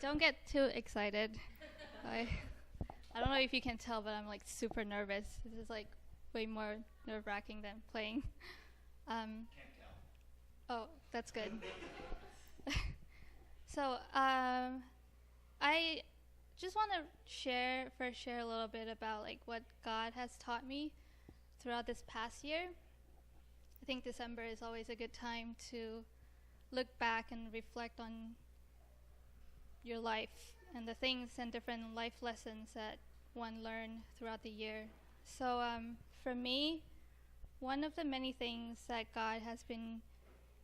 don't get too excited. I I don't know if you can tell, but I'm like super nervous. This is like way more nerve-wracking than playing. Can't tell. Oh, that's good. So I just want to share a little bit about like what God has taught me throughout this past year. I think December is always a good time to look back and reflect on your life and the things and different life lessons that one learned throughout the year. So for me, one of the many things that God has been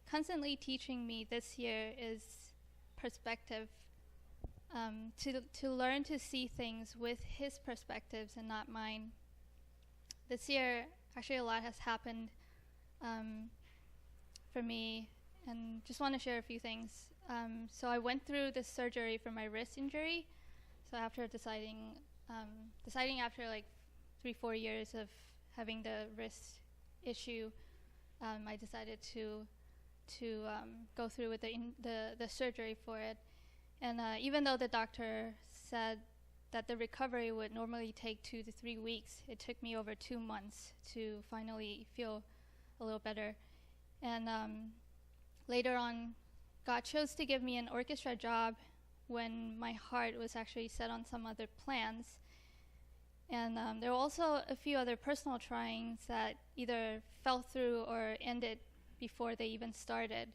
constantly teaching me this year is perspective. To learn to see things with His perspectives and not mine. This year, actually, a lot has happened for me, and just want to share a few things. So I went through this surgery for my wrist injury. So after deciding after like 3-4 years of having the wrist issue, I decided to go through with the surgery for it. And even though the doctor said that the recovery would normally take 2 to 3 weeks, it took me over 2 months to finally feel a little better. And later on, God chose to give me an orchestra job when my heart was actually set on some other plans. And there were also a few other personal tryings that either fell through or ended before they even started.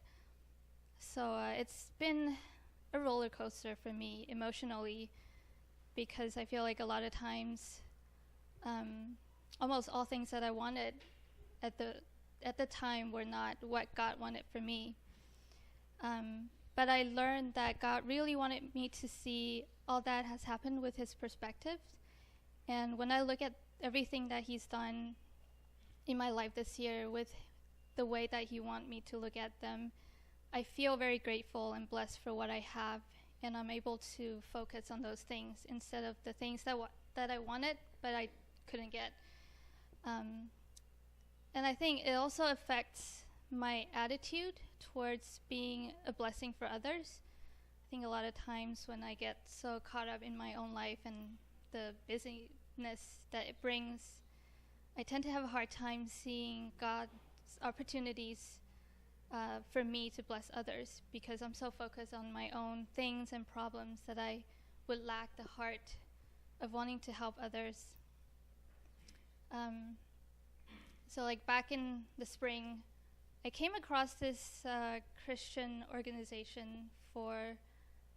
So it's been a roller coaster for me emotionally, because I feel like a lot of times almost all things that I wanted at the time were not what God wanted for me. But I learned that God really wanted me to see all that has happened with His perspective. And when I look at everything that He's done in my life this year with the way that He wants me to look at them, I feel very grateful and blessed for what I have, and I'm able to focus on those things instead of the things that I wanted but I couldn't get. And I think it also affects my attitude towards being a blessing for others. I think a lot of times when I get so caught up in my own life and the busyness that it brings, I tend to have a hard time seeing God's opportunities for me to bless others, because I'm so focused on my own things and problems that I would lack the heart of wanting to help others. So like back in the spring, I came across this Christian organization for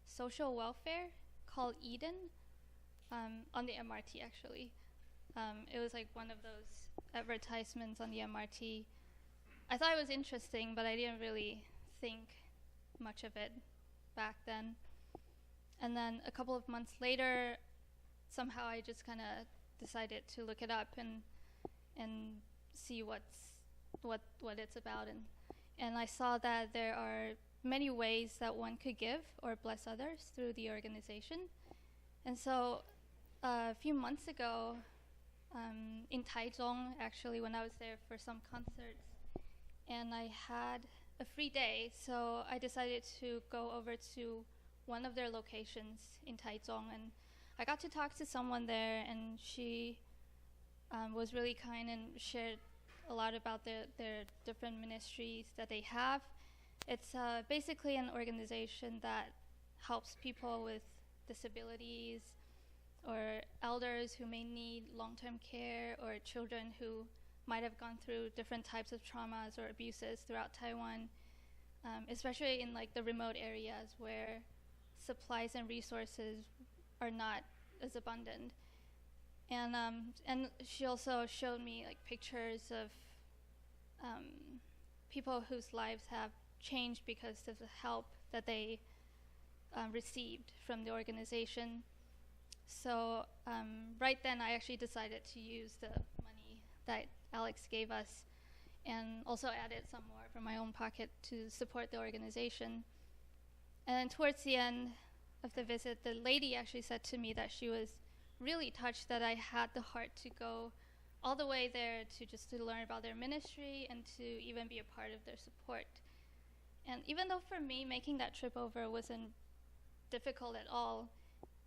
social welfare called Eden, on the MRT actually. It was like one of those advertisements on the MRT. I thought it was interesting, but I didn't really think much of it back then. And then a couple of months later, somehow I just kind of decided to look it up and see what it's about. And I saw that there are many ways that one could give or bless others through the organization. And so a few months ago, in Taichung, actually, when I was there for some concerts, and I had a free day, so I decided to go over to one of their locations in Taichung, and I got to talk to someone there, and she was really kind and shared a lot about their different ministries that they have. It's basically an organization that helps people with disabilities or elders who may need long-term care, or children who might have gone through different types of traumas or abuses throughout Taiwan, especially in like the remote areas where supplies and resources are not as abundant. And she also showed me like pictures of people whose lives have changed because of the help that they received from the organization. So right then I actually decided to use the money that Alex gave us, and also added some more from my own pocket to support the organization. And then towards the end of the visit, the lady actually said to me that she was really touched that I had the heart to go all the way there to learn about their ministry and to even be a part of their support. And even though for me making that trip over wasn't difficult at all.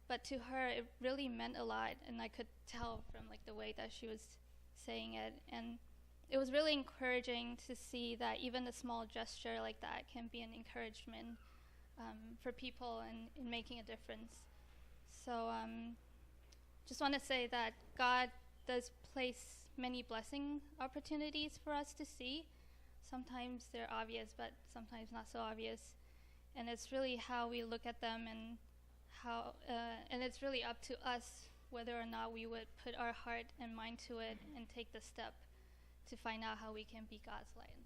But to her, it really meant a lot, and I could tell from like the way that she was saying it. And it was really encouraging to see that even a small gesture like that can be an encouragement for people and in making a difference. So just want to say that God does place many blessing opportunities for us to see. Sometimes they're obvious, but sometimes not so obvious. And it's really how we look at them, and and it's really up to us whether or not we would put our heart and mind to it and take the step to find out how we can be God's light.